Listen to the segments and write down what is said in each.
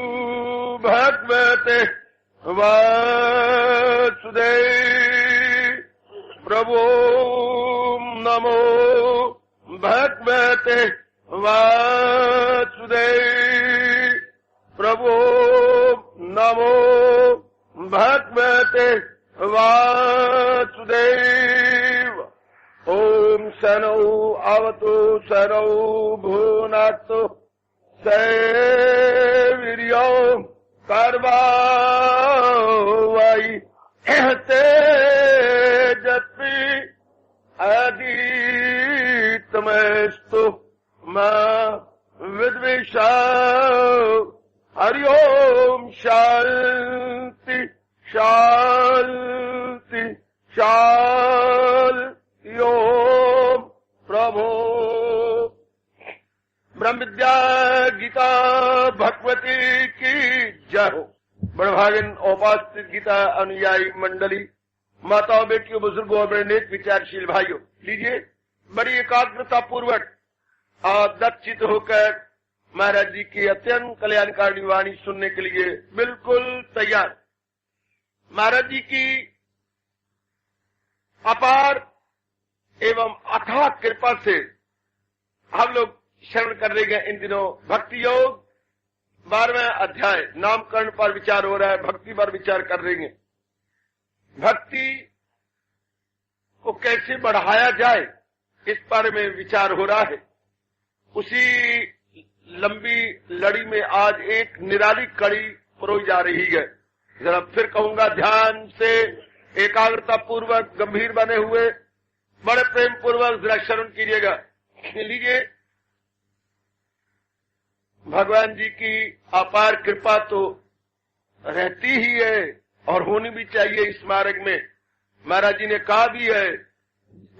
भगवते वासुदेव प्रभो नमो भगवते वासुदेव प्रभो नमो भगवते वासुदेव। ओम शनौ अवतु शनौ भुनक्तु सैवीर्यो कर्वावै तेजस्वी अधीतमस्तु मा विद्विषावै। हरि ओम शांति शांति शांति। ओम प्रभो ब्रह्म विद्या गीता भगवती की जय हो। बड़भागन उपास्थित गीता अनुयायी मंडली, माताओं, बेटियों, बुजुर्गों और बड़े नेक विचारशील भाइयों, लीजिए बड़ी एकाग्रता पूर्वक और दक्षित होकर महाराज जी की अत्यंत कल्याणकारिणी वाणी सुनने के लिए बिल्कुल तैयार। महाराज जी की अपार एवं अथाह कृपा से हम लोग शरण कर रहे हैं इन दिनों भक्ति योग 12वां अध्याय नामकरण पर विचार हो रहा है। भक्ति पर विचार कर रहे हैं। भक्ति को कैसे बढ़ाया जाए इस बारे में विचार हो रहा है। उसी लंबी लड़ी में आज एक निराली कड़ी परोई जा रही है। जरा फिर कहूंगा, ध्यान से एकाग्रता पूर्वक गंभीर बने हुए बड़े प्रेम पूर्वक जरा श्रवण कीजिएगा। लीजिए, भगवान जी की अपार कृपा तो रहती ही है और होनी भी चाहिए इस मार्ग में। महाराज जी ने कहा भी है,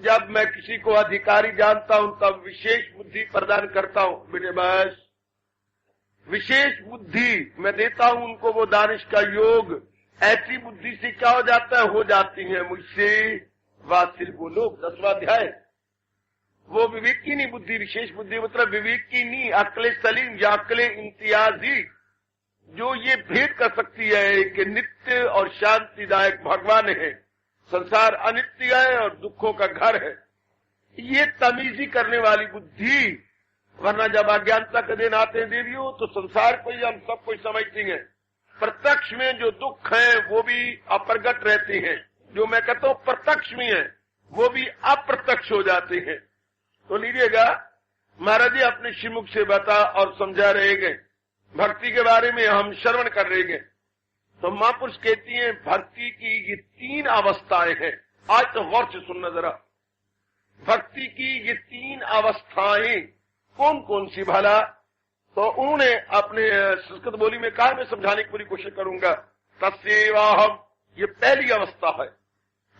जब मैं किसी को अधिकारी जानता हूं तब विशेष बुद्धि प्रदान करता हूं। बेटे बस विशेष बुद्धि मैं देता हूं उनको, वो दानिश का योग। ऐसी बुद्धि से क्या हो जाता है, हो जाती है मुझसे वात्सल वो लोग। 10वां अध्याय। वो विवेकिनी बुद्धि, विशेष बुद्धि मतलब विवेकिनी अक्ले सलीम या अक्ले इम्तियाजी, जो ये भेद कर सकती है कि नित्य और शांतिदायक भगवान है, संसार अनित्य है और दुखों का घर है। ये तमीजी करने वाली बुद्धि। वरना जब अज्ञानता के दिन आते हैं देवियों, तो संसार को ही हम सब कुछ समझती हैं। प्रत्यक्ष में जो दुख है वो भी अप्रगट रहते हैं, जो मैं कहता हूं प्रत्यक्ष में है वो भी अप्रत्यक्ष हो जाते हैं। तो लीजिएगा, महाराज जी अपने श्रीमुख से बता और समझा रहेंगे। भक्ति के बारे में हम श्रवण कर रहेंगे। तो महापुरुष कहती हैं भक्ति की ये 3 अवस्थाएं हैं। आज तो गौर से सुनना जरा। भक्ति की ये 3 अवस्थाएं कौन कौन सी भला? तो उन्होंने अपने संस्कृत बोली में कहा, मैं समझाने की पूरी कोशिश करूंगा। तस्यैवाहम, ये पहली अवस्था है।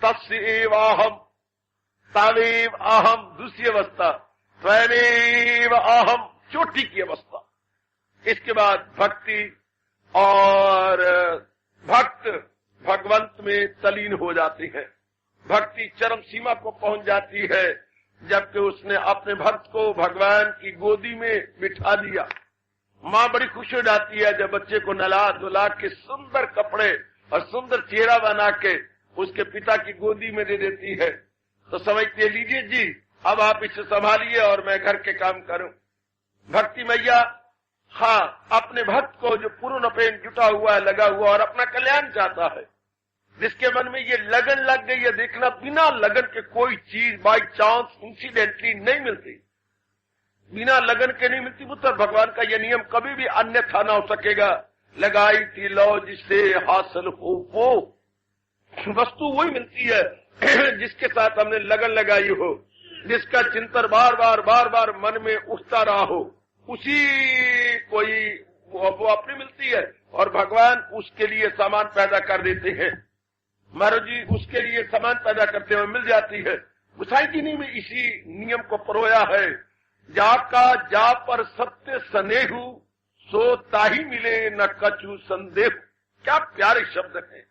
तस्यैवाहम, तावेव अहम दूसरी अवस्था, त्वमेव अहम चोटी की अवस्था। इसके बाद भक्ति और भक्त भगवंत में तलीन हो जाती है। भक्ति चरम सीमा को पहुंच जाती है जबकि उसने अपने भक्त को भगवान की गोदी में बिठा दिया। माँ बड़ी खुश हो जाती है जब बच्चे को नला धुला के सुंदर कपड़े और सुंदर चेहरा बना के उसके पिता की गोदी में दे देती है। तो समझते हैं, लीजिए जी अब आप इसे संभालिए और मैं घर के काम करूं। भक्ति मैया हाँ अपने भक्त को जो पूर्ण प्रेम जुटा हुआ है, लगा हुआ और अपना कल्याण चाहता है, जिसके मन में ये लगन लग गई है, देखना बिना लगन के कोई चीज बाई चांस इंसिडेंटली नहीं मिलती, बिना लगन के नहीं मिलती। पुत्र भगवान का यह नियम कभी भी अन्यथा ना हो सकेगा। लगाई थी लो जिससे हासिल हो वो वस्तु वही मिलती है जिसके साथ हमने लगन लगाई हो, जिसका चिंतन बार बार मन में उठता रहा हो, उसी कोई वो अपनी मिलती है। और भगवान उसके लिए सामान पैदा कर देते हैं। महाराज जी उसके लिए सामान पैदा करते हुए मिल जाती है। गुसाई जी ने भी इसी नियम को परोया है। जाका जा पर सत्य स्नेहु सो ताही मिले न कछु संदेह। क्या प्यारे शब्द हैं।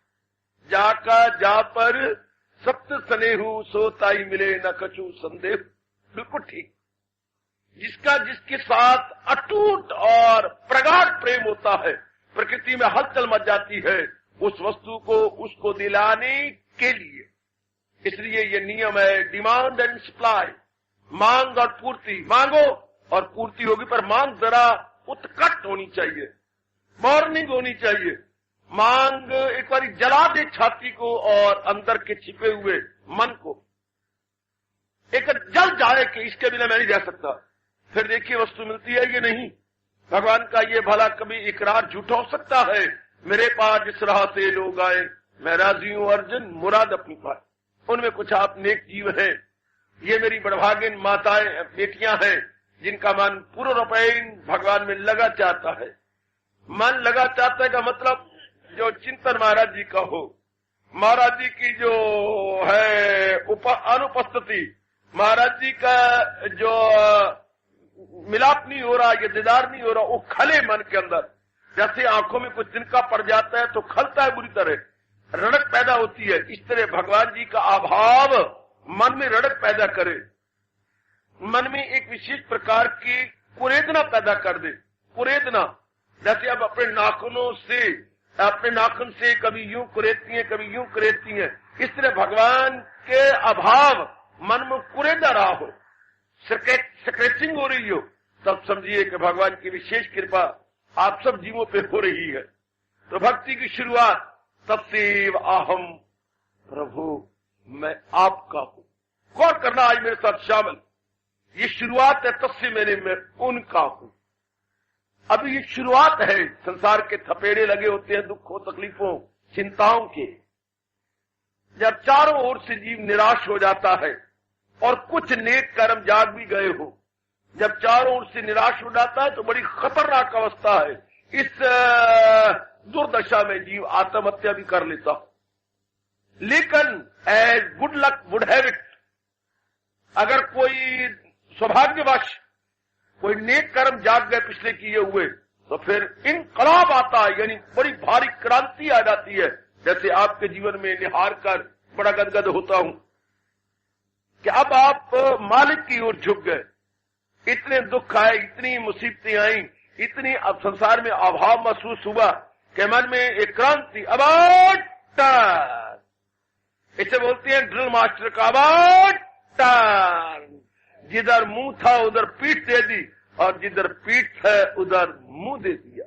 जाका जा पर सत्य स्नेहु सो ताही मिले न कछु संदेह। बिल्कुल ठीक। जिसका जिसके साथ अटूट और प्रगाढ़ प्रेम होता है प्रकृति में हलचल मच जाती है उस वस्तु को उसको दिलाने के लिए। इसलिए ये नियम है डिमांड एंड सप्लाई, मांग और पूर्ति। मांगो और पूर्ति होगी, पर मांग जरा उत्कट होनी चाहिए, मॉर्निंग होनी चाहिए। मांग एक बार जला दे छाती को और अंदर के छिपे हुए मन को, एक जल जाए कि इसके बिना मैं नहीं रह सकता। फिर देखिए वस्तु मिलती है ये नहीं। भगवान का ये भला कभी इकरार झूठा हो सकता है, मेरे पास जिस राह से लोग आए मैं राजी हूं अर्जुन, मुराद अपनी पाए। उनमें कुछ आप नेक जीव हैं, ये मेरी बड़भागिन माताएं बेटियां हैं जिनका मन पूर्ण रूपेण भगवान में लगा चाहता है। मन लगा चाहता है का मतलब जो चिंतन महाराज जी का हो, महाराज जी की जो है अनुपस्थिति, महाराज जी का जो मिलाप नहीं हो रहा, ये दीदार नहीं हो रहा, वो खले मन के अंदर। जैसे आंखों में कुछ तिनका पड़ जाता है तो खलता है बुरी तरह, रड़क पैदा होती है। इस तरह भगवान जी का अभाव मन में रड़क पैदा करे, मन में एक विशेष प्रकार की कुरेदना पैदा कर दे। कुरेदना जैसे अब अपने नाखूनों से, अपने नाखून से कभी यूं कुरेदती हैं कभी यूं कुरेदती हैं, इस तरह भगवान के अभाव मन में कुरेदा रहा हो, स्क्रैचिंग हो रही हो, तब समझिए कि भगवान की विशेष कृपा आप सब जीवों पे हो रही है। तो भक्ति की शुरुआत तब से अहम प्रभु मैं आपका हूं। गौर करना आज मेरे साथ शामिल, ये शुरुआत है तब से मैं उनका हूं। अभी ये शुरुआत है, संसार के थपेड़े लगे होते हैं दुखों तकलीफों चिंताओं के। जब चारों ओर से जीव निराश हो जाता है और कुछ नेक कर्म जाग भी गए हो, जब चारों ओर से निराश हो जाता है तो बड़ी खतरनाक अवस्था है। इस दुर्दशा में जीव आत्महत्या भी कर लेता हो। लेकिन as good luck would have it, अगर कोई सौभाग्यवश कोई नेक कर्म जाग गए पिछले किए हुए, तो फिर इनकलाब आता है, यानी बड़ी भारी क्रांति आ जाती है। जैसे आपके जीवन में निहार कर बड़ा गदगद होता हूं कि अब आप मालिक की ओर झुक गए। इतने दुख आए, इतनी मुसीबतें आई, इतनी अब संसार में अभाव महसूस हुआ कि मन में एक क्रांति, अबाउट टर्न, इसे बोलते हैं ड्रिल मास्टर का अबाउट टर्न। जिधर मुंह था उधर पीठ दे दी और जिधर पीठ है उधर मुंह दे दिया।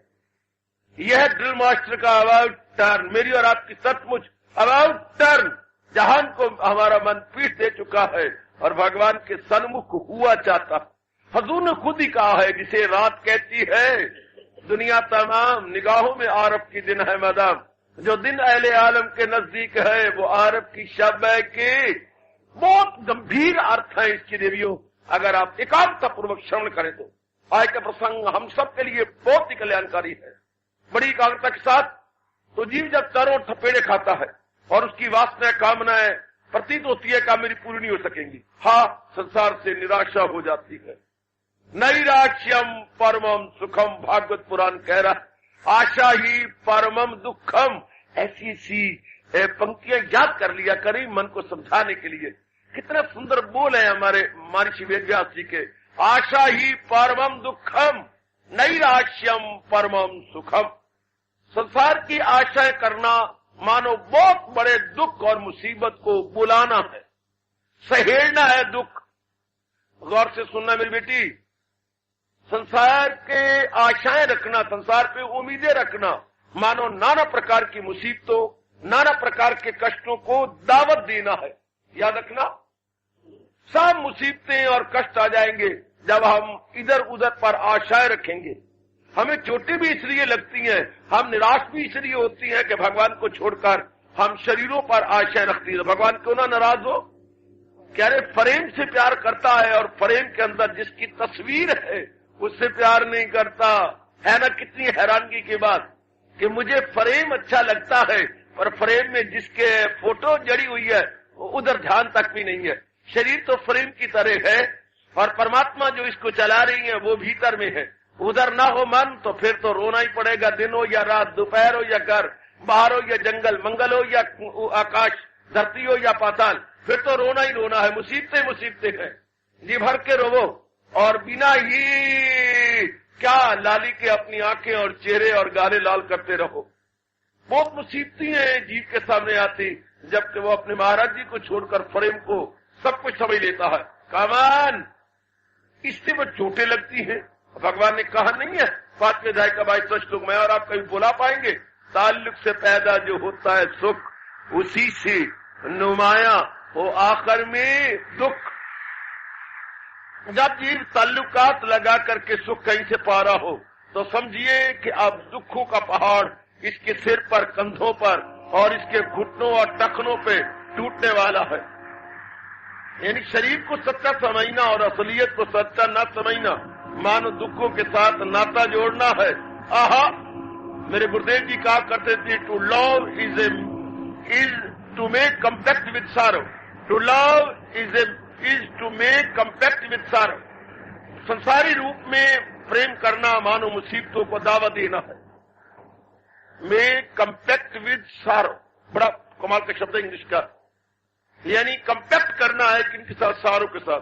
यह ड्रिल मास्टर का अबाउट टर्न, मेरी और आपकी सचमुच अबाउट टर्न। जहान को हमारा मन पीठ दे चुका है और भगवान के सन्मुख हुआ चाहता। हजूर ने खुद ही कहा है, जिसे रात कहती है दुनिया तमाम निगाहों में आरब की दिन है मदाम, जो दिन अहले आलम के नजदीक है वो आरब की शब है के। बहुत गंभीर अर्थ है इसकी देवियों, अगर आप एकाग्रता पूर्वक श्रवण करें तो। आज का प्रसंग हम सब के लिए बहुत ही कल्याणकारी है। बड़ी एकाग्रता के साथ तो जीव जब चारों थपेड़े खाता है और उसकी वासना कामनाएं प्रतीत होती है कि मेरी पूरी नहीं हो सकेंगी, हाँ संसार से निराशा हो जाती है। नैराश्यम परमम सुखम, भागवत पुराण कह रहा, आशा ही परमम दुखम। ऐसी सी पंक्तियां याद कर लिया करें मन को समझाने के लिए। कितना सुंदर बोल है हमारे महर्षि वेदव्यास जी के, आशा ही परमम दुखम नैराश्यम परमम सुखम। संसार की आशाएं करना मानो बहुत बड़े दुख और मुसीबत को बुलाना है, सहेड़ना है दुख। गौर से सुनना मेरी बेटी, संसार के आशाएं रखना, संसार पे उम्मीदें रखना, मानो नाना प्रकार की मुसीबतों, नाना प्रकार के कष्टों को दावत देना है। याद रखना, सब मुसीबतें और कष्ट आ जाएंगे जब हम इधर उधर पर आशाएं रखेंगे। हमें चोटें भी इसलिए लगती हैं, हम निराश भी इसलिए होती हैं कि भगवान को छोड़कर हम शरीरों पर आशाएं रखती हैं। भगवान क्यों ना नाराज हो, कह रहे फ्रेम से प्यार करता है और फ्रेम के अंदर जिसकी तस्वीर है उससे प्यार नहीं करता है। ना कितनी हैरानगी की बात कि मुझे फ्रेम अच्छा लगता है पर फ्रेम में जिसके फोटो जड़ी हुई है उधर ध्यान तक भी नहीं है। शरीर तो फ्रेम की तरह है और परमात्मा जो इसको चला रही है वो भीतर में है। उधर ना हो मन तो फिर तो रोना ही पड़ेगा, दिन हो या रात, दोपहर हो या घर, बाहर हो या जंगल, मंगल हो या आकाश, धरती हो या पाताल, फिर तो रोना ही रोना है। मुसीबतें मुसीबतें हैं, जी भर के रोवो और बिना ही क्या लाली के अपनी आंखें और चेहरे और गाले लाल करते रहो। बहुत मुसीबतें हैं जीव के सामने आती, जबकि वो अपने महाराज जी को छोड़कर प्रेम को सब कुछ समझ लेता है। कमान इससे वो चोटें लगती हैं। भगवान ने कहा नहीं है 5वें अध्याय का 22वां श्लोक, मैं और आप कभी बुला पाएंगे, ताल्लुक से पैदा जो होता है सुख, उसी से नुमाया हो आखिर में दुख। जब जीव ताल्लुकात लगा करके सुख कहीं से पा रहा हो तो समझिए कि अब दुखों का पहाड़ इसके सिर पर, कंधों पर और इसके घुटनों और टखनों पे टूटने वाला है। यानी शरीर को सच्चा समझना और असलियत को सच्चा न समझना, मानो दुखों के साथ नाता जोड़ना है। आहा, मेरे गुरुदेव जी कहा करते थे, to love is to make compact with sorrow, to love is to make compact with sorrow. संसारी रूप में प्रेम करना मानो मुसीबतों को दावा देना है। मेक कंपैक्ट विद सारो, बड़ा कमाल का शब्द है इंग्लिश का। यानी कंपैक्ट करना है किनके साथ? सारों के साथ,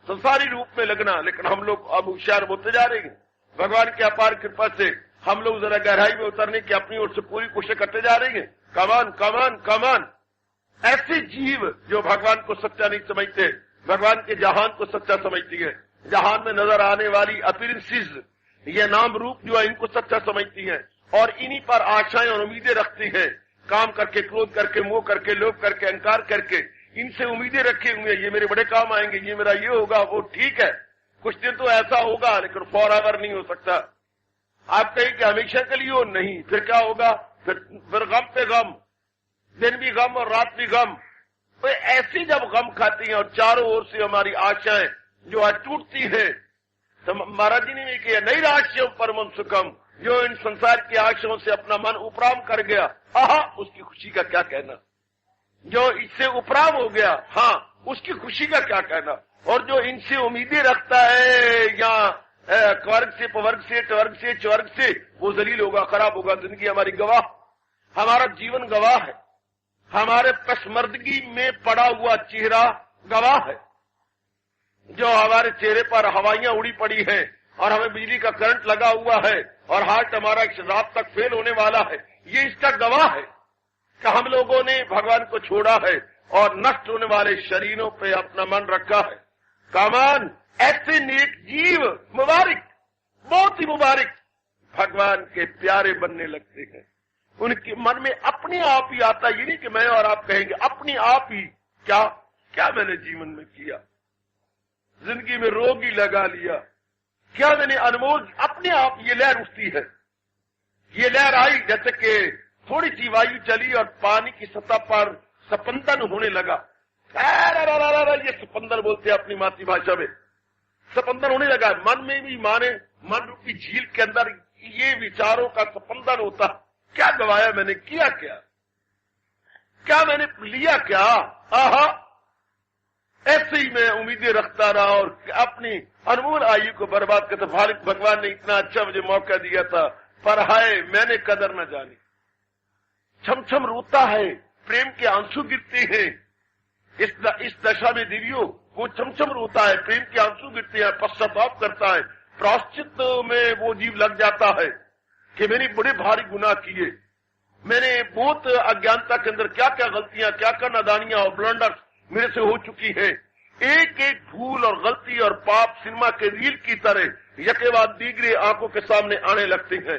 संसारी रूप में लगना। लेकिन हम लोग अब होशियार होते जा रहे हैं। भगवान की अपार कृपा से हम लोग जरा गहराई में उतरने की अपनी ओर से पूरी कोशिश करते जा रहे हैं। कमान कमान कमान। ऐसे जीव जो भगवान को सच्चा नहीं समझते, भगवान के जहान को सच्चा समझती है, जहान में नजर आने वाली अपीयरेंसेस, ये नाम रूप जो है इनको सच्चा समझती है और इन्हीं पर आशाएं और उम्मीदें रखती हैं। काम करके, क्रोध करके, मोह करके, लोभ करके, अहंकार करके इनसे उम्मीदें रखे हुए, ये मेरे बड़े काम आएंगे, ये मेरा ये होगा, वो ठीक है, कुछ दिन तो ऐसा होगा, लेकिन फॉरएवर नहीं हो सकता। आप कहें कि हमेशा के लिए हो, नहीं, फिर क्या होगा? फिर गम पे गम, दिन भी गम और रात भी गम। तो ऐसी जब गम खाती हैं और चारों ओर से हमारी आशाएं जो आज टूटती हैं, तो महाराज जी ने किया, नई राशियों परमम सुखम, जो इन संसार की आशाओं से अपना मन उपराम कर गया, आहा, उसकी खुशी का क्या कहना। जो इससे उपराम हो गया, हाँ, उसकी खुशी का क्या कहना। और जो इनसे उम्मीदें रखता है या वर्ग से, पवर्ग से, टवर्ग से, चवर्ग से, वो जलील होगा, खराब होगा। जिंदगी हमारी गवाह, हमारा जीवन गवाह है, हमारे पसमर्दगी में पड़ा हुआ चेहरा गवाह है। जो हमारे चेहरे पर हवाइयां उड़ी पड़ी है और हमें बिजली का करंट लगा हुआ है और हार्ट हमारा रात तक फेल होने वाला है, ये इसका गवाह है कि हम लोगों ने भगवान को छोड़ा है और नष्ट होने वाले शरीरों पे अपना मन रखा है। कामान, ऐसे नेक जीव मुबारक, बहुत ही मुबारक, भगवान के प्यारे बनने लगते हैं। उनके मन में अपने आप ही आता, ये नहीं कि मैं और आप कहेंगे, अपने आप ही क्या क्या मैंने जीवन में किया, जिंदगी में रोग ही लगा लिया, क्या मैंने अनमोल, अपने आप ये लहर उठती है। ये लहर आई जैसे कि थोड़ी सी वायु चली और पानी की सतह पर स्पंदन होने लगा। ये स्पंदन बोलते हैं अपनी मातृभाषा में, स्पंदन होने लगा। मन में भी माने मन रूपी झील के अंदर ये विचारों का स्पंदन होता। क्या गवाया मैंने, किया क्या, क्या मैंने लिया क्या, आहा। ऐसे ही मैं उम्मीदें रखता रहा और अपनी अनमोल आयु को बर्बाद करता। भगवान ने इतना अच्छा मुझे मौका दिया था, पर हाय मैंने कदर न जानी। छम छम रोता है, प्रेम के आंसू गिरते हैं। इस दशा में दिव्यो वो छम छम रोता है, प्रेम के आंसू गिरते हैं, पश्चाताप करता है। प्रायश्चित में वो जीव लग जाता है कि मैंने बड़े भारी गुनाह किए, मैंने बहुत अज्ञानता के अंदर क्या क्या गलतियां, क्या क्या नादानियां और ब्लंडर्स मेरे से हो चुकी है। एक एक भूल और गलती और पाप सिनेमा के रील की तरह यके बाद दीगरे आंखों के सामने आने लगते हैं।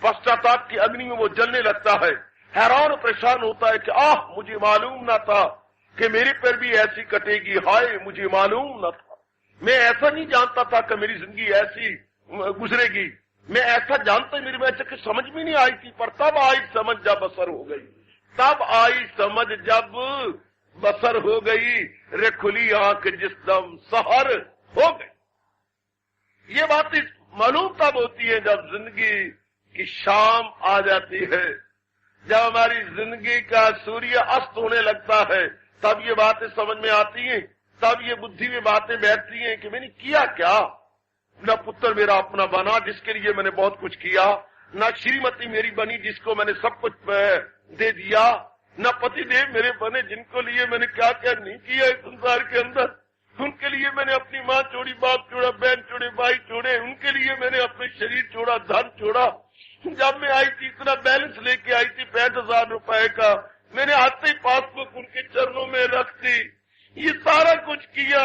पश्चाताप की अग्नि में वो जलने लगता है, हैरान और परेशान होता है कि आह, मुझे मालूम ना था कि मेरे पर भी ऐसी कटेगी, हाय मुझे मालूम न था। मैं ऐसा नहीं जानता था कि मेरी जिंदगी ऐसी गुजरेगी, मैं ऐसा जानता, मेरे में ऐसे समझ भी नहीं आई थी, पर तब आई समझ जब बसर हो गई, तब आई समझ जब बसर हो गई, रे खुली आंख जिस दम सहर हो गई। ये बात मालूम तब होती है जब जिंदगी की शाम आ जाती है, जब हमारी जिंदगी का सूर्य अस्त होने लगता है, तब ये बातें समझ में आती हैं, तब ये बुद्धि में बातें बैठती हैं कि मैंने किया क्या। न पुत्र मेरा अपना बना जिसके लिए मैंने बहुत कुछ किया, न श्रीमती मेरी बनी जिसको मैंने सब कुछ दे दिया, न पति देव मेरे बने जिनको लिए मैंने क्या क्या नहीं किया इस संसार के अंदर। उनके लिए मैंने अपनी माँ छोड़ी, बाप छोड़ा, बहन छोड़े, भाई छोड़े, उनके लिए मैंने अपने शरीर छोड़ा, धन छोड़ा। जब मैं आई थी इतना बैलेंस लेके आई थी 65,000 रुपए का, मैंने आते ही पासबुक उनके चरणों में रख दी। ये सारा कुछ किया,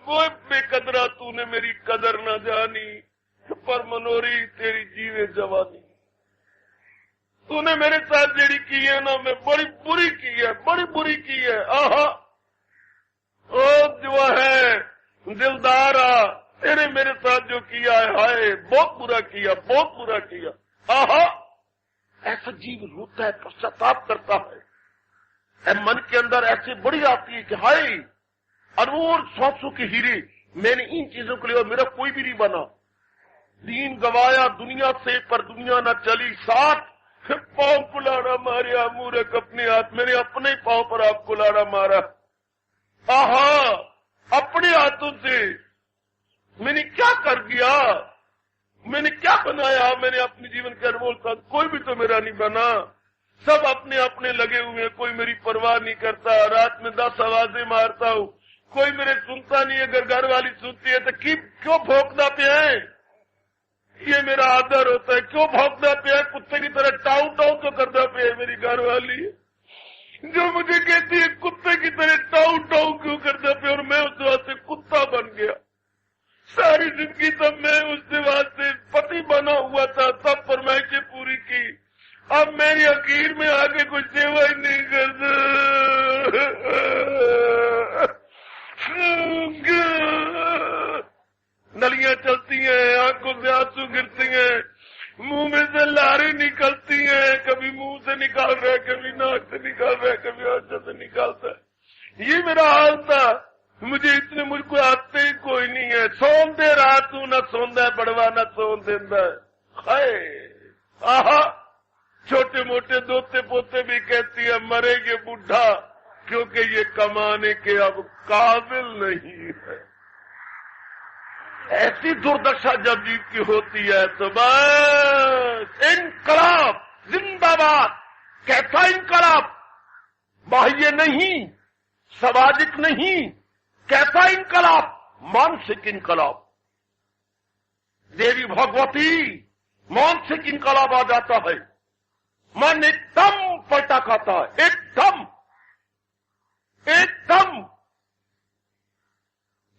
वो बेकदरा तूने मेरी कदर न जानी, पर मनोरी तेरी जीवे जवानी। तूने मेरे साथ जेड़ी की है ना, मैं बड़ी बुरी की है, बड़ी बुरी की है। आहा ओ जो है दिलदारा, तेरे मेरे साथ जो किया है, हाय बहुत बुरा किया, बहुत बुरा किया। आहा ऐसा जीव रोता है, पश्चाताप करता है, मन के अंदर ऐसे बड़ी आती है कि हाय अनमोल 100 के हीरे मैंने इन चीजों के लिए, मेरा कोई भी नहीं बना। दीन गवाया दुनिया से, पर दुनिया न चली साथ। पांव कुलाड़ा मारिया मूर्ख अपने हाथ, मैंने अपने पांव पर आप कुलाड़ा मारा। आहा अपने हाथों से मैंने क्या कर दिया, मैंने क्या बनाया। मैंने अपने जीवन के अनमोल साथ कोई भी तो मेरा नहीं बना, सब अपने अपने लगे हुए हैं, कोई मेरी परवाह नहीं करता। रात में 10 आवाजें मारता हूँ, कोई मेरे सुनता नहीं। अगर घर वाली सुनती है तो क्यों भौंकना पे है, ये मेरा आदर होता है। क्यों भौंकना पे है, कुत्ते की तरह टाउ टाउ तो करना पे है मेरी घर वाली, जो मुझे कहती है कुत्ते की तरह टाउ टाउ क्यों करना पे, और मैं उस वास्ते कुत्ता बन गया। सारी जिंदगी तब मैं उसके वास्ते पति बना हुआ था, तब फरमाइशें पूरी की। अब मेरी आखिर में आगे कुछ सेवा ही नहीं करता। नलियां चलती हैं, आंखों से आंसू गिरती हैं, मुंह में से लारी निकलती हैं, कभी मुंह से निकाल रहा है, कभी नाक से निकाल रहा है, कभी आंखों से निकालता है। ये मेरा हाल था। मुझको आते ही कोई नहीं है। सोन दे रहा तू, न सोंदा है बड़वा, न सोन देंदा है। आहा छोटे मोटे दोते पोते भी कहती है मरेगे बूढ़ा, क्योंकि ये कमाने के अब काबिल नहीं है। ऐसी दुर्दशा जब जीव की होती है तो बस इनकलाब जिंदाबाद। कैसा इनकलाब, बाह्य नहीं, सामाजिक नहीं, कैसा इनकलाब, मानसिक इनकलाब। देवी भगवती मानसिक इनकलाब आ जाता है, मन एकदम पलटा खाता है, एकदम एकदम।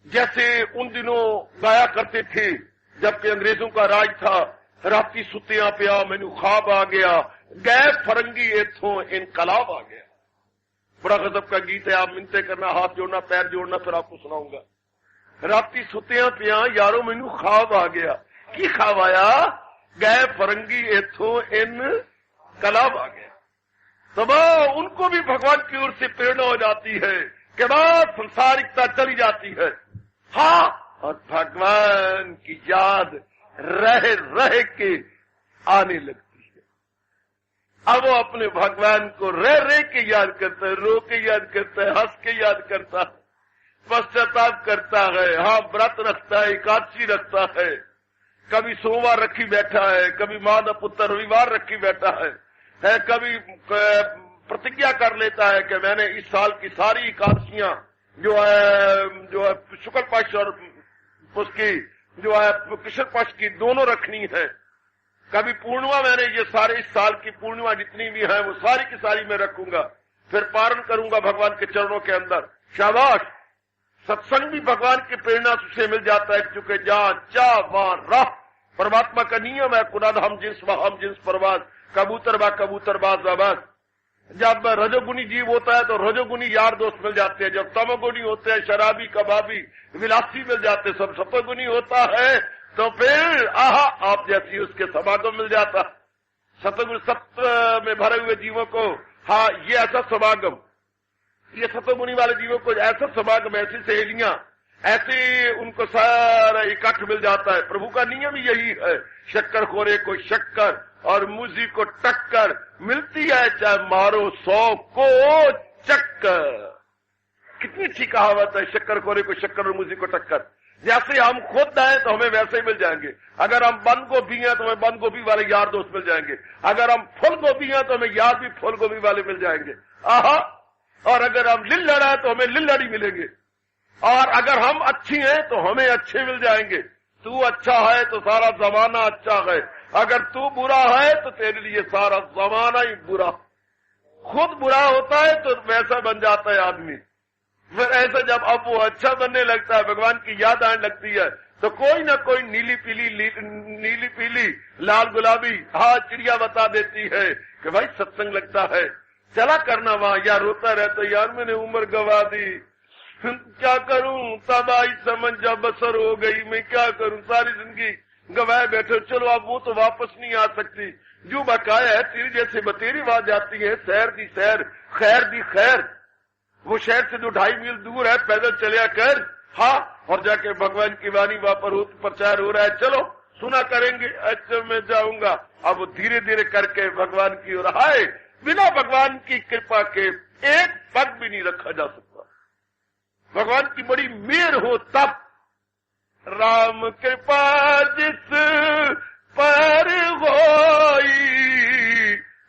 जैसे उन दिनों गाया करते थे जबकि अंग्रेजों का राज था, राती सुतियां पिया मैनू ख्वाब आ गया, गए फरंगी इथों इनकलाब आ गया। बड़ा गजब का गीत है, आप मिन्नतें करना, हाथ जोड़ना, पैर जोड़ना, फिर आपको सुनाऊंगा। राती सुतियां पिया यारो मैनू ख्वाब आ गया। की ख्वाब आया, गए फरंगी इथों इनकलाब आ गया। तब उनको भी भगवान की ओर से प्रेरणा हो जाती है कि बाद संसारिकता चली जाती है। हाँ, और भगवान की याद रह रह के आने लगती है। अब वो अपने भगवान को रह रह के याद करता है, रो के याद करता है, हंस के याद करता है, पश्चाताप करता है। हाँ, व्रत रखता है, एकादशी रखता है, कभी सोमवार रखी बैठा है, कभी माँ न पुत्र रविवार रखी बैठा है, कभी प्रतिज्ञा कर लेता है कि मैंने इस साल की सारी एकादशियां जो है शुक्ल पक्ष और उसकी जो है कृष्ण पक्ष की दोनों रखनी है। कभी पूर्णिमा मैंने ये सारे इस साल की पूर्णिमा जितनी भी है वो सारी की सारी मैं रखूंगा, फिर पारण करूंगा भगवान के चरणों के अंदर। शाबाश, सत्संग भी भगवान की प्रेरणा से मिल जाता है, क्योंकि जहां चाह वहां राह परमात्मा का नियम है। कुरान हम जिन्स व हम जिन्स परवाज, कबूतर बा कबूतरबाज आवाज। जब रजोगुनी जीव होता है तो रजोगुनी यार दोस्त मिल जाते हैं, जब तमोगुनी होते हैं शराबी कबाबी विलासी मिल जाते हैं, सब सतोगुनी होता है तो फिर आहा आप जैसी उसके समागम मिल जाता। सतोगुण सत्य में भरे हुए जीवों को, हाँ ये ऐसा समागम, ये सतोगुनी वाले जीवों को ऐसा समागम, ऐसी सहेलियां, ऐसे उनको सारा इकट्ठ मिल जाता है। प्रभु का नियम ही यही है, शक्कर खोरे को शक्कर और मुझी को टक्कर मिलती है, चाहे मारो 100 को चक्कर। कितनी अच्छी कहावत है, शक्कर खोरे को शक्कर और मुझी को टक्कर। जैसे हम खुद आए तो हमें वैसे ही मिल जाएंगे। अगर हम बंद गोभी हैं तो हमें बंद गोभी वाले यार दोस्त मिल जाएंगे, अगर हम फूल गोभी हैं तो हमें यार भी फूल गोभी वाले मिल जाएंगे। आहा, और अगर हम लिल्लड़ हैं तो हमें लिल्लड़ ही मिलेंगे। और अगर हम अच्छी हैं तो हमें अच्छे मिल जाएंगे। तू अच्छा है तो सारा जमाना अच्छा है, अगर तू बुरा है तो तेरे लिए सारा जमाना ही बुरा। खुद बुरा होता है तो वैसा बन जाता है आदमी। फिर ऐसा जब अब वो अच्छा बनने लगता है, भगवान की याद आने लगती है, तो कोई ना कोई नीली पीली लाल गुलाबी चिड़िया बता देती है कि भाई सत्संग लगता है, चला करना वहां। या रोता रहता, यार मैंने उम्र गवा दी, क्या करूं, तबाही समझ जा बसर हो गई, मैं क्या करूं, सारी जिंदगी गवाए बैठे। चलो अब वो तो वापस नहीं आ सकती, जो बकाया है तेरी जैसे बतेरी बात जाती है, सैर दी सैर, खैर दी खैर। वो शहर से जो 2.5 मील दूर है, पैदल चलिया कर। हाँ, और जाके भगवान की वाणी वहां पर प्रचार हो रहा है, चलो सुना करेंगे। अच्छा मैं जाऊंगा। अब वो धीरे धीरे करके भगवान की ओर आए। बिना भगवान की कृपा के एक पग भी नहीं रखा जा सकता। भगवान की बड़ी मेहर हो तब। राम कृपा जिस पर होई,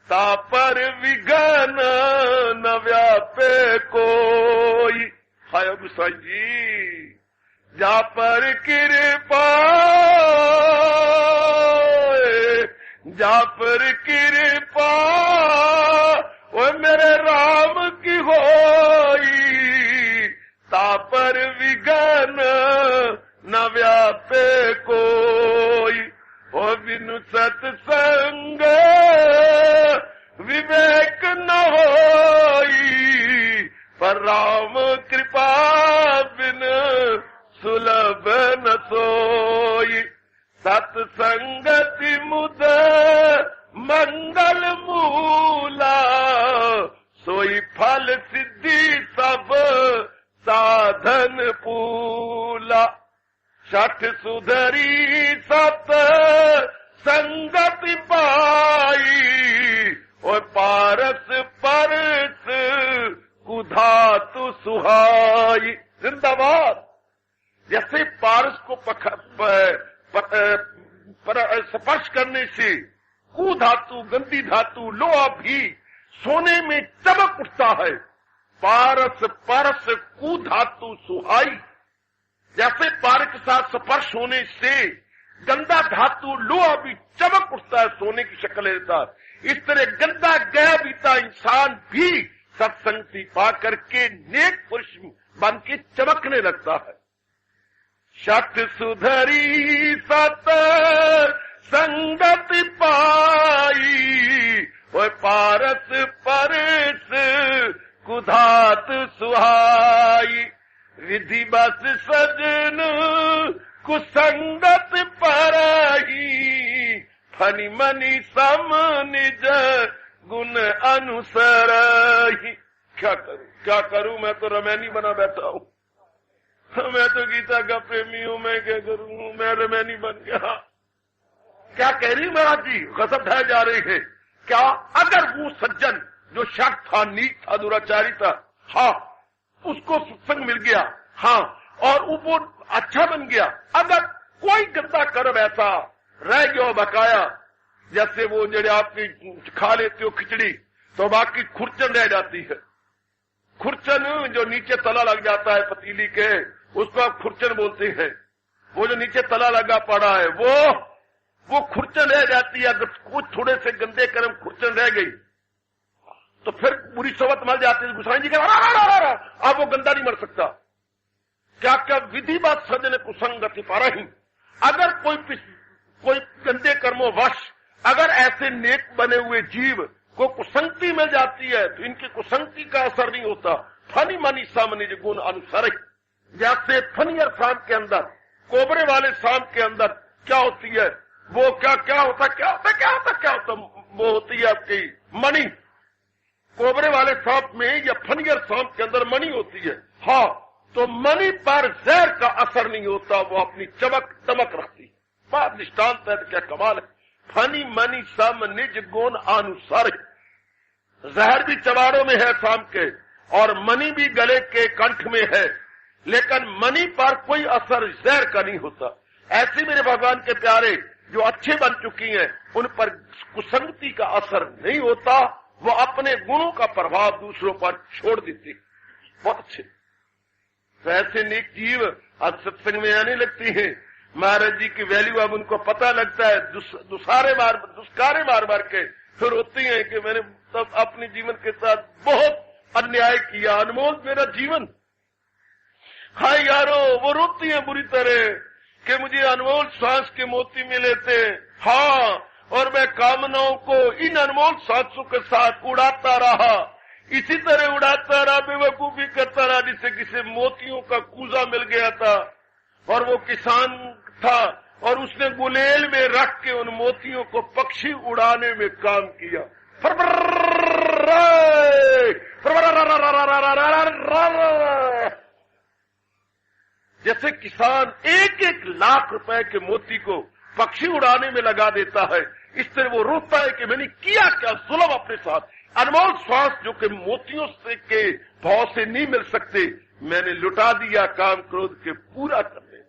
ता पर विघन न व्यापे कोई। हाय गुसाई जी, जा पर कृपा, जा पर कृपा वो मेरे राम की होई, ता पर विघन न व्यापे कोई। ओ बिनु सत्संग विवेक न होई, पर राम कृपा बिन सुलभ न सोई। सत्संगति मुद मंगल मूला, सोई फल सिद्धि सब साधन पूला। छठ सुधरी सत संगति पाई, और पारस परस कुधातु सुहाई। जिंदाबाद। जैसे पारस को स्पर्श करने से कुधातु गंदी धातु लोहा भी सोने में चमक उठता है, पारस परस कुधातु सुहाई। जैसे पार के साथ स्पर्श होने से गंदा धातु लोहा भी चमक उठता है, सोने की शक्ल लेता है। इस तरह गंदा गया बीता इंसान भी सत्संगति पा करके नेक पुरुष बन के चमकने लगता है। शत सुधरी सत संगति पाई, वो पारस परस कुधात सुहाई। विधि बस सजन कुसंगत परही, फनि मनि सम निज गुण अनुसरही। क्या करूं मैं तो रमैनी बना बैठा हूं। मैं तो गीता का प्रेमी हूं, मैं क्या करूं, मैं रमैनी बन गया। क्या कह रही महाराज जी, गजब ढह जा रही है। क्या अगर वो सज्जन जो शक था, नीच था, दुराचारी था, हाँ उसको सत्संग मिल गया, हाँ, और वो अच्छा बन गया। अगर कोई गंदा कर्म ऐसा रह गया बकाया, जैसे वो जड़े आपकी खा लेते हो खिचड़ी तो बाकी खुरचन रह जाती है। खुरचन जो नीचे तला लग जाता है पतीली के, उसको आप खुरचन बोलते हैं। वो जो नीचे तला लगा पड़ा है वो खुरचन रह जाती है। अगर कुछ थोड़े से गंदे कर्म खुरचन रह गई तो फिर बुरी सोबत मर जाती है। गुसाई जी कह अब वो गंदा नहीं मर सकता। क्या क्या विधि बात सजन कुसंगति पारही। अगर कोई गंदे कर्मों वश अगर ऐसे नेक बने हुए जीव को कुसंगति मिल जाती है तो इनकी कुसंगति का असर नहीं होता। फनी मनी सामने जो गुण अनुसार, जैसे फनी और शाम के अंदर, कोबरे वाले शाम के अंदर क्या होती है, वो क्या होता वो होती है आपकी मणि। कोबरे वाले सांप में या फनियर सांप के अंदर मणि होती है। हाँ, तो मणि पर जहर का असर नहीं होता, वो अपनी चमक दमक रखती है। बात दृष्टांत है तो क्या कमाल है। फनी मनी सम निज गुण अनुसार। जहर भी चबाड़ों में है शाम के, और मणि भी गले के कंठ में है, लेकिन मणि पर कोई असर जहर का नहीं होता। ऐसे मेरे भगवान के प्यारे जो अच्छे बन चुकी हैं, उन पर कुसंगति का असर नहीं होता। वो अपने गुणों का प्रभाव दूसरों पर छोड़ देती। बहुत अच्छे। तो ऐसे नेक जीव अब सत्संग में आने लगती हैं। महाराज जी की वैल्यू अब उनको पता लगता है। दुष्कारे मार मार के फिर होती है कि मैंने तब अपने जीवन के साथ बहुत अन्याय किया, अनमोल मेरा जीवन। हाय यारो, वो रोती है बुरी तरह कि मुझे अनमोल श्वास के मोती मिले थे। हाँ, और मैं कामनाओं को इन अनमोल सांसों के साथ उड़ाता रहा, इसी तरह उड़ाता रहा, बेवकूफी करता रहा, जिससे किसी मोतियों का कूजा मिल गया था और वो किसान था और उसने गुलेल में रख के उन मोतियों को पक्षी उड़ाने में काम किया। जैसे किसान 1-1 लाख रुपए के मोती को पक्षी उड़ाने में लगा देता है, इस तरह वो रोता है कि मैंने किया क्या जुल्म अपने साथ। अनमोल श्वास जो कि मोतियों से के भाव से नहीं मिल सकते, मैंने लुटा दिया काम क्रोध के पूरा करने।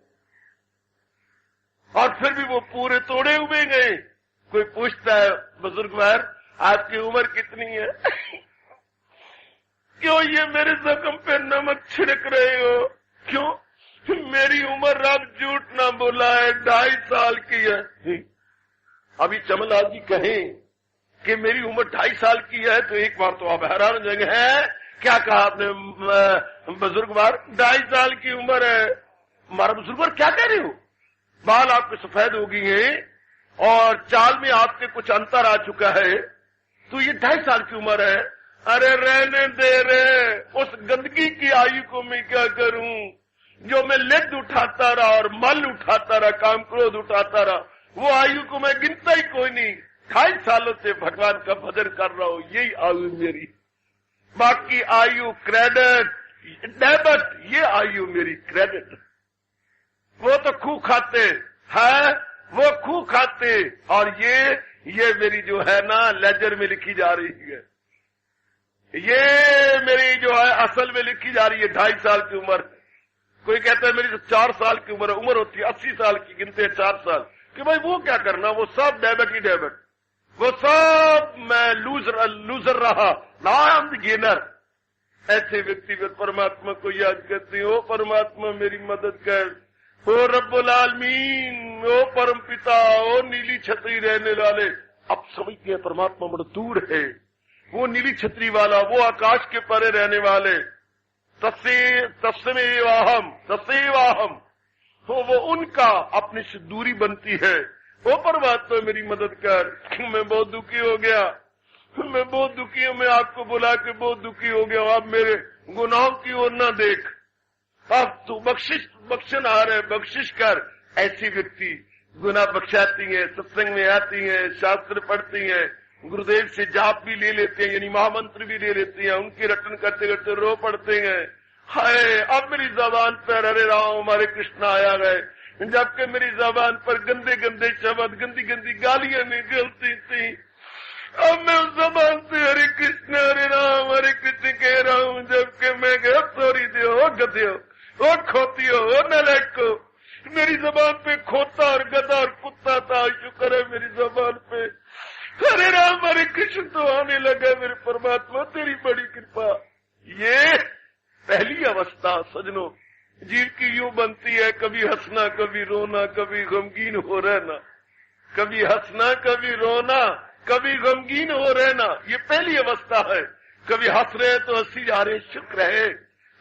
और फिर भी वो पूरे तोड़े हुए गए। कोई पूछता है, बुजुर्ग महाराज आपकी उम्र कितनी है? क्यों ये मेरे जख्म पे नमक छिड़क रहे हो? क्यों? मेरी उम्र अब झूठ ना बोला है, 2.5 साल की है। अभी चमनलाल जी कहें कि मेरी उम्र 2.5 साल की है तो एक बार तो आप हैरान हो जाएंगे। है क्या कहा आपने बुजुर्ग बार? 2.5 साल की उम्र है। हमारा बुजुर्ग बार क्या कह रहे हो? बाल आपके सफेद हो गई हैं और चाल में आपके कुछ अंतर आ चुका है, तो ये 2.5 साल की उम्र है। अरे रहने दे रे, उस गंदगी की आयु को मैं क्या करूं जो मैं लिद्द उठाता रहा और मल उठाता रहा, काम क्रोध उठाता रहा, वो आयु को मैं गिनता ही कोई नहीं। 2.5 सालों से भगवान का भजन कर रहा हूं, यही आयु मेरी। बाकी आयु क्रेडिट डेबिट, ये आयु मेरी क्रेडिट। वो तो खूह खाते है, वो खूह खाते, और ये मेरी जो है ना लेजर में लिखी जा रही है, ये मेरी जो है असल में लिखी जा रही है। 2.5 साल की उम्र। कोई कहता है मेरी तो 4 साल की उम्र होती है, 80 साल की गिनते हैं 4 साल कि भाई वो क्या करना, वो सब डेबिट ही डेबिट, वो सब मैं लूजर रहा, now I am the gainer. ऐसे व्यक्ति फिर परमात्मा को याद करते हो, परमात्मा मेरी मदद कर, ओ रब्बुल आलमीन, ओ परम पिता, ओ नीली छतरी रहने वाले। अब समझते हैं परमात्मा बड़ा दूर है, वो नीली छतरी वाला, वो आकाश के परे रहने वाले। तस्मेवाहम तो वो उनका अपने से दूरी बनती है। ओ परमात्मा मेरी मदद कर, मैं बहुत दुखी हो गया, मैं बहुत दुखी हूं, मैं आपको बुला के बहुत दुखी हो गया, आप मेरे गुनाहों की ओर न देख, अब तू बख्शन आ रहे, बख्शिश कर। ऐसी व्यक्ति गुनाह बख्शाती है, सत्संग में आती है, शास्त्र पढ़ती है, गुरुदेव से जाप भी ले लेते हैं, यानी महामंत्र भी ले लेती हैं, उनकी रटन करते करते रो पड़ते हैं। हाय अब मेरी जबान पर हरे राम हरे कृष्ण आया गए, जबकि मेरी जबान पर गंदे गंदे शब्द, गंदी गंदी गालियां निकलती थी। अब मैं उस जबान से हरे कृष्ण हरे राम हरे कृष्ण कह रहा हूं, जबकि मैं गया सॉरी दो गधे हो, ओ खोती हो, ओ नलायक को। मेरी जबान पे खोता और गधा और कुत्ता था, शुक्र है मेरी जबान पे हरे राम हरे कृष्ण तो आने लगा। मेरे परमात्मा तेरी बड़ी कृपा। ये पहली अवस्था सजनों जीव की यूं बनती है, कभी हंसना कभी रोना, कभी गमगीन हो रहना, कभी हंसना कभी रोना, कभी गमगीन हो रहना, ये पहली अवस्था है। कभी हंस रहे तो हंसी जा रहे, शुक्र है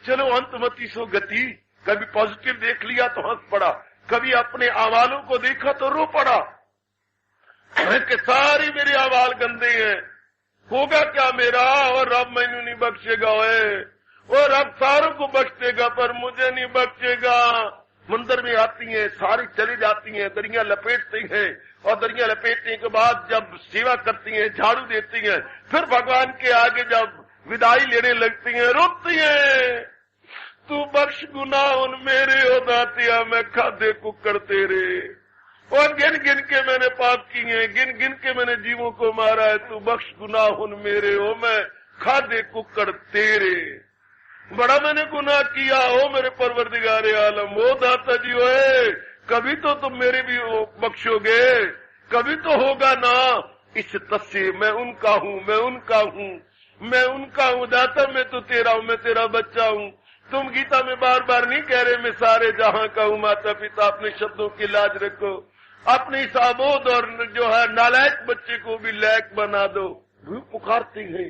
चलो अंतमति सो गति। कभी पॉजिटिव देख लिया तो हंस पड़ा, कभी अपने अमालों को देखा तो रो पड़ा कि सारी मेरे अमाल गंदे हैं, होगा क्या मेरा, और रब मैनू नहीं बख्शेगा, और रब सारों को बख्श देगा पर मुझे नहीं बख्शेगा। मंदिर में आती हैं, सारी चली जाती हैं, दरिया लपेटती हैं, और दरिया लपेटने के बाद जब सेवा करती हैं, झाड़ू देती हैं, फिर भगवान के आगे जब विदाई लेने लगती हैं, रोती हैं, तू बख्श गुनाह उन मेरे हो दातिया, मैं खाधे कुक्कड़ तेरे, और गिन गिन के मैंने पाप किए, गिन गिन के मैंने जीवों को मारा है, तू बख्श गुनाह उन मेरे हो, मैं खाधे कुक्कड़ तेरे। बड़ा मैंने गुनाह किया हो मेरे परवरदिगारे आलम, ओ दाता जी ओए, कभी तो तुम मेरे भी बख्शोगे, कभी तो होगा ना। इस तस्से मैं उनका हूँ, मैं उनका हूँ, मैं उनका हूँ दाता, मैं तो तेरा हूँ, मैं तेरा बच्चा हूँ, तुम गीता में बार बार नहीं कह रहे मैं सारे जहां का हूं माता पिता, अपने शब्दों की लाज रखो, अपने इस अबोध और जो है नालायक बच्चे को भी लायक बना दो। वो पुकारती है,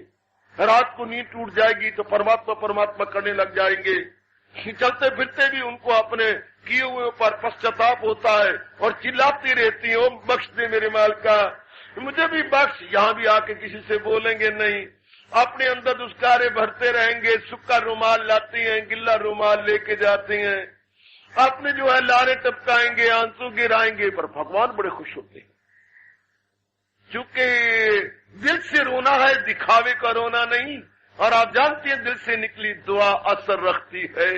रात को नींद टूट जाएगी तो परमात्मा परमात्मा करने लग जाएंगे। चलते फिरते भी उनको अपने किए हुए पर पश्चाताप होता है और चिल्लाती रहती है, ओ बख्श दे मेरे मालिका, मुझे भी बख्श। यहाँ भी आके किसी से बोलेंगे नहीं, अपने अंदर दुष्कारे भरते रहेंगे। सूखा रुमाल लाती हैं, गिल्ला रुमाल लेके जाते हैं, अपने जो है लारे टपकाएंगे, आंसू गिराएंगे, पर भगवान बड़े खुश होते हैं। क्योंकि दिल से रोना है, दिखावे का रोना नहीं। और आप जानते हैं दिल से निकली दुआ असर रखती है।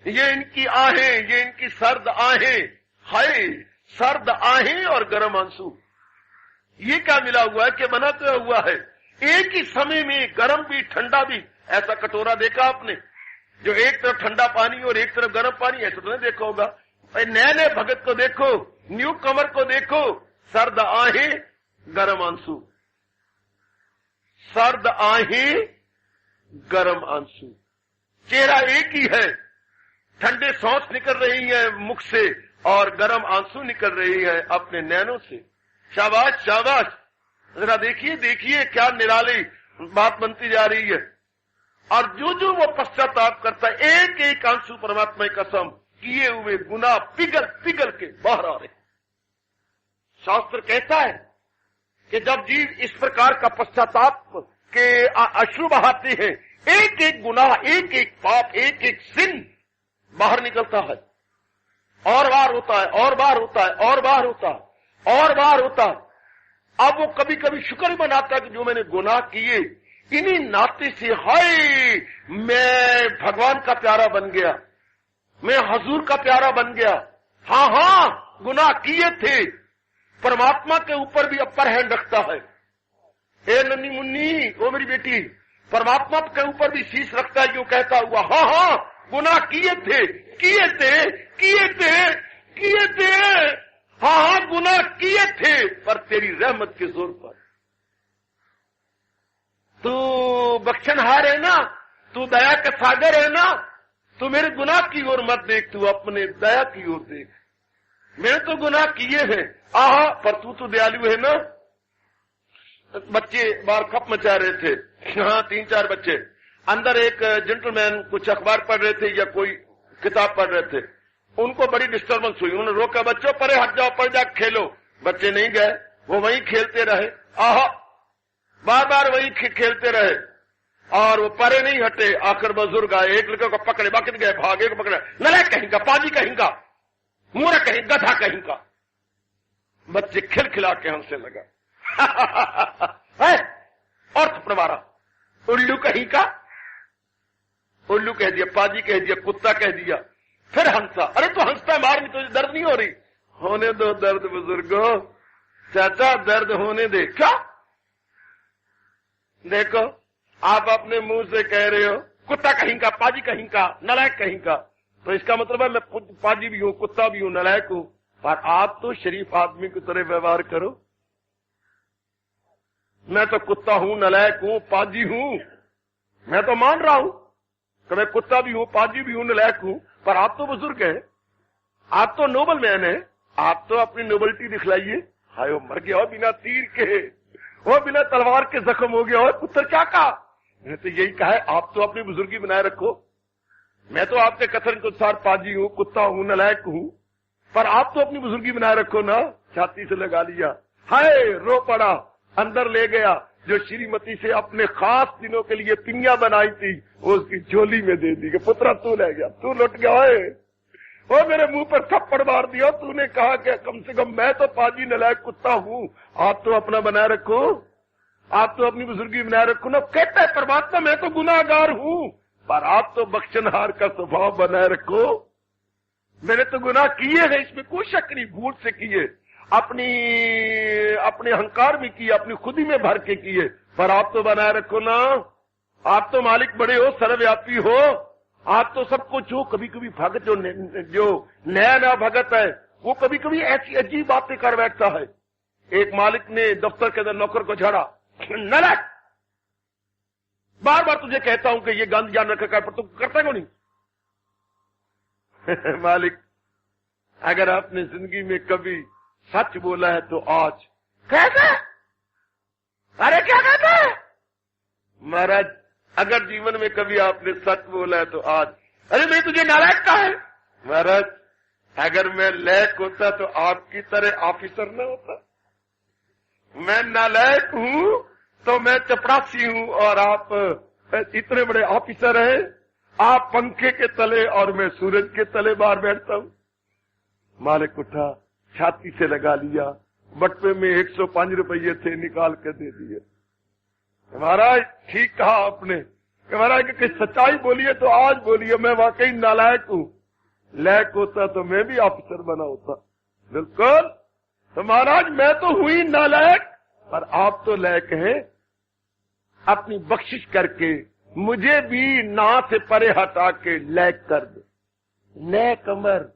ये इनकी आहें, ये इनकी सर्द आहें, हाय सर्द आहें और गर्म आंसू, ये क्या मिला हुआ है कि बना तो हुआ है एक ही समय में गर्म भी ठंडा भी। ऐसा कटोरा देखा आपने जो एक तरफ ठंडा पानी और एक तरफ गर्म पानी? ऐसा तो नहीं देखा होगा। नए नए भगत को देखो, न्यू कमर को देखो, सर्द आहें गर्म आंसू, सर्द आहें गर्म आंसू, चेहरा एक ही है, ठंडे सांस निकल रही है मुख से और गर्म आंसू निकल रही है अपने नैनों से। शाबाश शाबाश, जरा देखिए देखिए क्या निराली बात बनती जा रही है। और जो जो वो पश्चाताप करता है, एक एक आंसू परमात्मा की कसम किए हुए गुनाह पिघल पिघल के बाहर आ रहे। शास्त्र कहता है कि जब जीव इस प्रकार का पश्चाताप के अश्रु बहाते हैं, एक एक गुनाह, एक एक पाप, एक एक सिन बाहर निकलता है, और बार होता है, और बार होता है, और बार होता है, और बार होता है। अब वो कभी कभी शुक्र मनाता है कि जो मैंने गुनाह किए, इन्हीं नाते से हाय मैं भगवान का प्यारा बन गया, मैं हजूर का प्यारा बन गया। हाँ हाँ गुनाह किए थे, परमात्मा के ऊपर भी अपर हैंड रखता है। ए नन्नी मुन्नी, ओ मेरी बेटी, परमात्मा के ऊपर भी शीश रखता है, जो कहता हुआ हाँ हाँ गुनाह किए थे, किए थे, किए थे, किए थे, हाँ हाँ गुनाह किए थे, पर तेरी रहमत के जोर पर तू बख्शनहार है ना, तू दया का सागर है ना, तू मेरे गुनाह की ओर मत देख, तू अपने दया की ओर देख। मैंने तो गुनाह किए हैं, आहा, पर तू तो दयालु है ना। बच्चे बाहर खप मचा रहे थे, हाँ 3-4 बच्चे, अंदर एक जेंटलमैन कुछ अखबार पढ़ रहे थे या कोई किताब पढ़ रहे थे, उनको बड़ी डिस्टर्बेंस हुई। उन्होंने रोका, बच्चों परे हट जाओ, पड़ जा खेलो। बच्चे नहीं गए, वो वहीं खेलते रहे, आहा बार बार वहीं खेलते रहे और वो परे नहीं हटे। आखिर बुजुर्ग आए, एक लड़के को पकड़े, बाकी गए, भागे को पकड़े, नलायक कहीं का, पाजी कहीं का, मूर्ख कहीं, गधा कहीं का। बच्चे खिलखिला के हंसने लगा है और थप्पड़ मारा, उल्लू कहीं का, उल्लू कह दिया, पाजी कह दिया, कुत्ता कह दिया, फिर हंसा। अरे तो हंसता मारनी, तुझे दर्द नहीं हो रही? होने दो दर्द बुजुर्गो, चाचा दर्द होने दे। क्या देखो आप अपने मुंह से कह रहे हो कुत्ता कहीं का, पाजी कहीं का, नलायक कहीं का, तो इसका मतलब है मैं पाजी भी हूं, कुत्ता भी हूं, नलायक हूं। पर आप तो शरीफ आदमी की तरह व्यवहार करो। मैं तो कुत्ता हूं, नलायक हूं, पाजी हूं, मैं तो मान रहा हूं कि मैं कुत्ता भी हूं, पाजी भी हूं, नलायक हूं, पर आप तो बुजुर्ग हैं, आप तो नोबल मैन है, आप तो अपनी नोबलिटी दिखलाइए। हाय वो मर गया हो बिना तीर के, वो बिना तलवार के जख्म हो गया हो, पुत्र क्या कहा? मैंने तो यही कहा है, आप तो अपनी बुजुर्गी बनाए रखो। मैं तो आपके कथन के अनुसार पाजी हूं, कुत्ता हूं, नलायक हूं, पर आप तो अपनी बुजुर्गी बनाए रखो ना। छाती से लगा लिया, हाय रो पड़ा, अंदर ले गया। जो श्रीमती से अपने खास दिनों के लिए पिनिया बनाई थी, वो उसकी झोली में दे दी कि पुत्रा तू ले गया, तू लुट गया है। वो मेरे मुंह पर थप्पड़ मार दिया, तूने कहा कि कम से कम मैं तो पाजी नलायक कुत्ता हूं, आप तो अपना बनाए रखो, आप तो अपनी बुजुर्गी बनाए रखो ना। कहता है परमात्मा मैं तो गुनाहगार हूं, पर आप तो बख्शनहार का स्वभाव बनाए रखो। मैंने तो गुनाह किए हैं, इसमें कोई शक नहीं, भूल से किए, अपने अहंकार में किए, अपनी खुदी में भर के किए, पर आप तो बनाए रखो ना। आप तो मालिक बड़े हो, सर्वव्यापी हो, आप तो सब कुछ हो। कभी कभी भगत जो नया नया भगत है, वो कभी कभी ऐसी अजीब बातें कर बैठता है। एक मालिक ने दफ्तर के अंदर नौकर को झाड़ा, नलायक, बार बार तुझे कहता हूं कि ये गंद ज्ञान रखा कर, पर तू करता क्यों नहीं? मालिक, अगर आपने जिंदगी में कभी सच बोला है तो आज। कैसे? अरे क्या कहते हैं? महाराज, अगर जीवन में कभी आपने सच बोला है तो आज। अरे मैं तुझे नालायक कहा है? महाराज, अगर मैं लायक होता तो आपकी तरह ऑफिसर न होता। मैं नालायक हूं तो मैं चपरासी हूं और आप इतने बड़े ऑफिसर हैं। आप पंखे के तले और मैं सूरज के तले बाहर बैठता हूं। मालिक उठा, छाती से लगा लिया, बटुए में 105 रुपये थे, निकाल कर दे दिए। महाराज, ठीक कहा आपने। महाराज कि सच्चाई बोलिए तो आज बोलिए, मैं वाकई नालायक हूं। लायक होता तो मैं भी ऑफिसर बना होता। बिल्कुल। तो महाराज, मैं तो हुई नालायक, पर आप तो लायक हैं। अपनी बख्शिश करके मुझे भी ना से परे हटा के लायक कर दे। लायक अमर,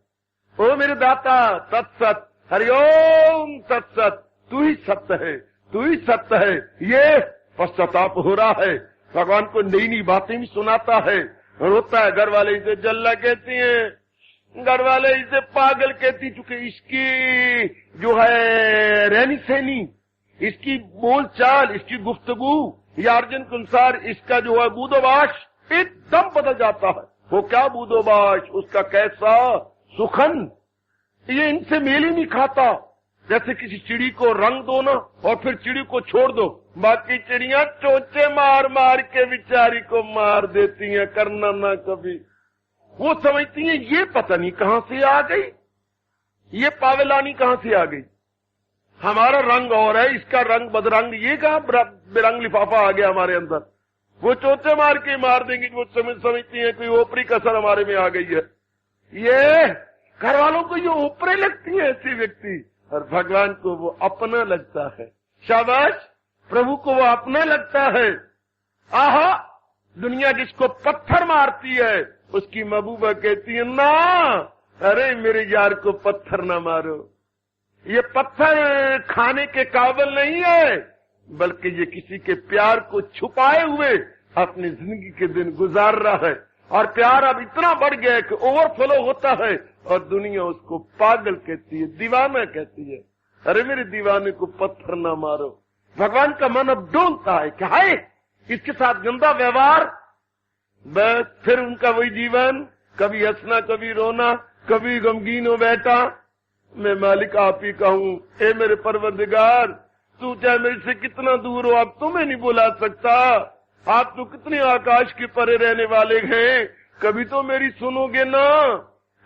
ओ मेरे दाता, सत्सत, हरिओम सत्सत, तू ही सत्य है, तू ही सत्य है। ये पश्चाताप हो रहा है, भगवान को नई नई बातें भी सुनाता है, रोता है। घर वाले इसे जल्ला कहती हैं, घर वाले इसे पागल कहती, चूंकि इसकी जो है रहनी सहनी, इसकी बोलचाल, इसकी गुफ्तगू या अर्जुन के अनुसार इसका जो है बूदोबाश एकदम बदल जाता है। वो क्या बूदोबाश, उसका कैसा सुखन, ये इनसे मेल ही नहीं खाता। जैसे किसी चिड़ी को रंग दो ना और फिर चिड़ी को छोड़ दो, बाकी चिड़ियां चोंचे मार मार के बेचारी को मार देती हैं, करना ना कभी। वो समझती हैं ये पता नहीं कहां से आ गई, ये पावेलानी कहां से आ गई। हमारा रंग और है, इसका रंग बदरंग, ये कहां बेरंग लिफाफा आ गया हमारे अंदर। वो चोंचे मार के मार देंगी। वो समझती हैं कोई ओपरी कसर हमारे में आ गई है। ये घर वालों को ये ऊपरे लगती है ऐसी व्यक्ति, और भगवान को वो अपना लगता है। शाबाश, प्रभु को वो अपना लगता है। आहा, दुनिया जिसको पत्थर मारती है उसकी महबूबा कहती है ना, अरे मेरे यार को पत्थर ना मारो, ये पत्थर खाने के काबिल नहीं है, बल्कि ये किसी के प्यार को छुपाए हुए अपनी जिंदगी के दिन गुजार रहा है। और प्यार अब इतना बढ़ गया है कि ओवरफ्लो होता है और दुनिया उसको पागल कहती है, दीवाना कहती है। अरे मेरे दीवाने को पत्थर ना मारो। भगवान का मन अब डोलता है कि हाय, इसके साथ गंदा व्यवहार, बस फिर उनका वही जीवन, कभी हंसना, कभी रोना, कभी गमगीन हो बैठा। मैं मालिक आप ही का हूं। ए मेरे परवरदिगार, तू चाहे मेरे से कितना दूर हो, अब तुम्हें नहीं बुला सकता। आप तो कितने आकाश के परे रहने वाले हैं, कभी तो मेरी सुनोगे ना।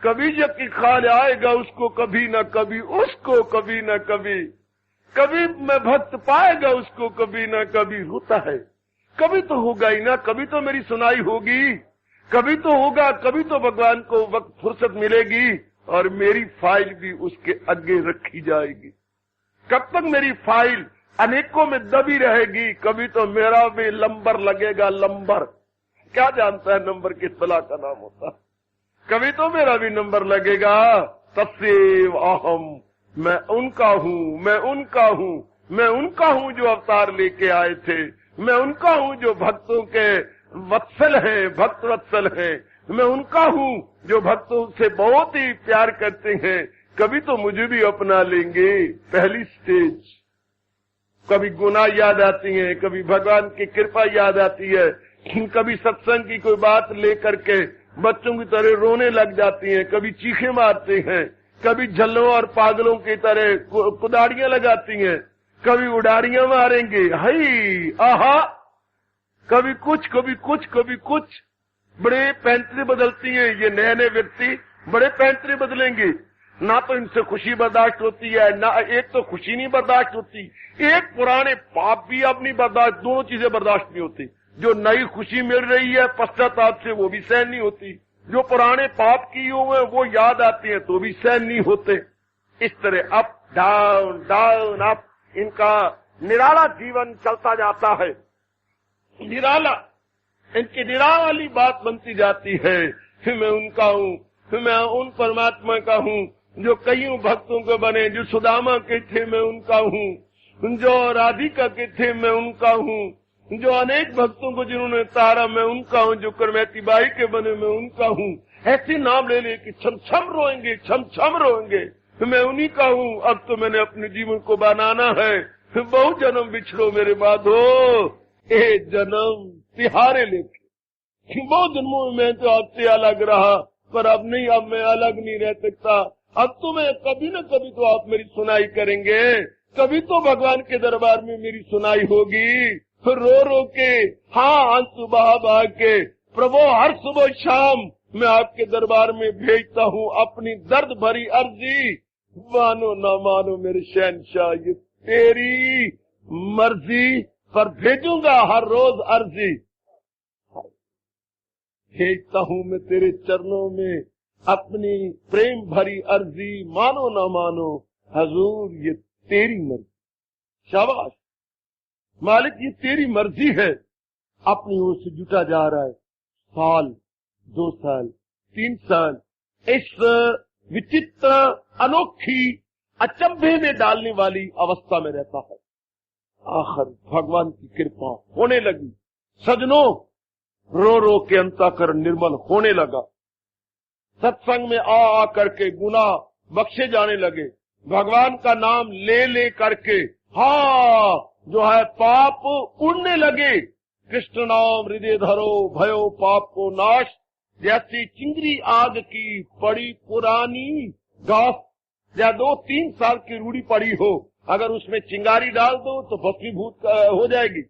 कभी जब कि ख्याल आएगा उसको कभी न कभी, उसको कभी न कभी, कभी मैं भक्त पाएगा उसको कभी न कभी। होता है, कभी तो होगा ही ना, कभी तो मेरी सुनाई होगी, कभी तो होगा, कभी तो भगवान को वक्त फुर्सत मिलेगी और मेरी फाइल भी उसके आगे रखी जाएगी। कब तक मेरी फाइल अनेकों में दबी रहेगी, कभी तो मेरा भी नंबर लगेगा। नंबर क्या जानता है नंबर किस बला का नाम होता है। कभी तो मेरा भी नंबर लगेगा। तत्सेव अहम, मैं उनका हूँ, मैं उनका हूँ, मैं उनका हूँ जो अवतार लेके आए थे, मैं उनका हूँ जो भक्तों के वत्सल हैं, भक्त वत्सल हैं, मैं उनका हूँ जो भक्तों से बहुत ही प्यार करते हैं। कभी तो मुझे भी अपना लेंगे। पहली स्टेज, कभी गुनाह याद आती है, कभी भगवान की कृपा याद आती है, कभी सत्संग की कोई बात लेकर के बच्चों की तरह रोने लग जाती हैं, कभी चीखें मारते हैं, कभी झल्लों और पागलों की तरह कुदाड़ियां लगाती हैं, कभी उडारियां मारेंगे, हाय आहा, कभी कुछ कभी कुछ कभी कुछ। बड़े पैंतरे बदलती हैं ये नए नए व्यक्ति, बड़े पैंतरे बदलेंगे। ना तो इनसे खुशी बर्दाश्त होती है, ना एक तो खुशी नहीं बर्दाश्त होती, एक पुराने पाप भी अब नहीं बर्दाश्त, दोनों चीजें बर्दाश्त नहीं होती। जो नई खुशी मिल रही है पश्चाताप से वो भी सहन नहीं होती, जो पुराने पाप किए हुए वो याद आती है तो भी सहन नहीं होते। इस तरह अप डाउन डाउन अप इनका निराला जीवन चलता जाता है। निराला, इनकी निराली बात बनती जाती है। फिर मैं उनका हूँ, फिर मैं उन परमात्मा का हूँ जो कईयों भक्तों को बने, जो सुदामा के थे मैं उनका हूँ, जो राधिका के थे मैं उनका हूँ, जो अनेक भक्तों को जिन्होंने तारा मैं उनका हूँ, जो करमैती बाई के बने मैं उनका हूँ, ऐसे नाम ले ले कि छम छम रोएंगे, छम छम रोएंगे, मैं उन्हीं का हूँ। अब तो मैंने अपने जीवन को बनाना है, बहु जन्म बिछड़ो मेरे माधो, ए जन्म तिहारे लेके। बहुत जन्मों में मैं तो आपसे अलग रहा, पर अब नहीं, अब मैं अलग नहीं रह सकता। अब तो मैं कभी न कभी तो आप मेरी सुनाई करेंगे, कभी तो भगवान के दरबार में मेरी सुनाई होगी। फिर रो रो के, हाँ आंसू बहा बहा के, प्रभु हर सुबह शाम मैं आपके दरबार में भेजता हूँ अपनी दर्द भरी अर्जी। मानो ना मानो मेरे शहंशाह, ये तेरी मर्जी, पर भेजूंगा हर रोज अर्जी। भेजता हूँ मैं तेरे चरणों में अपनी प्रेम भरी अर्जी, मानो ना मानो हजूर ये तेरी मर्जी। शाबाश मालिक, ये तेरी मर्जी है। अपनी ओर से जुटा जा रहा है, साल 2 साल 3 साल, इस विचित्र अनोखी अचंभे में डालने वाली अवस्था में रहता है। आखिर भगवान की कृपा होने लगी। सजनों, रो रो के अंतःकरण निर्मल होने लगा। सत्संग में आ करके गुनाह बख्शे जाने लगे। भगवान का नाम ले ले करके हाँ जो है पाप उड़ने लगे। कृष्ण नाम हृदय धरो भयो पाप को नाश, जैसी चिंगरी आग की पड़ी पुरानी घास, या 2-3 साल की रूढ़ी पड़ी हो, अगर उसमें चिंगारी डाल दो तो भस्मीभूत हो जाएगी।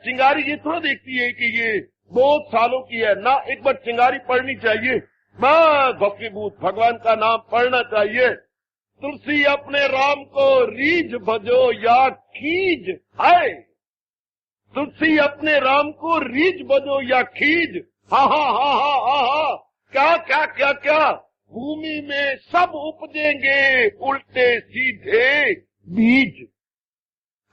चिंगारी ये थोड़ा देखती है कि ये बहुत सालों की है ना, एक बार चिंगारी पड़नी चाहिए, बस भस्मीभूत। भगवान का नाम पढ़ना चाहिए। तुलसी अपने राम को रीझ भजो या खीज है, तुलसी अपने राम को रीझ भजो या खीज। हा हा हा हा हा हा, क्या क्या क्या क्या, भूमि में सब उपजेंगे उल्टे सीधे बीज।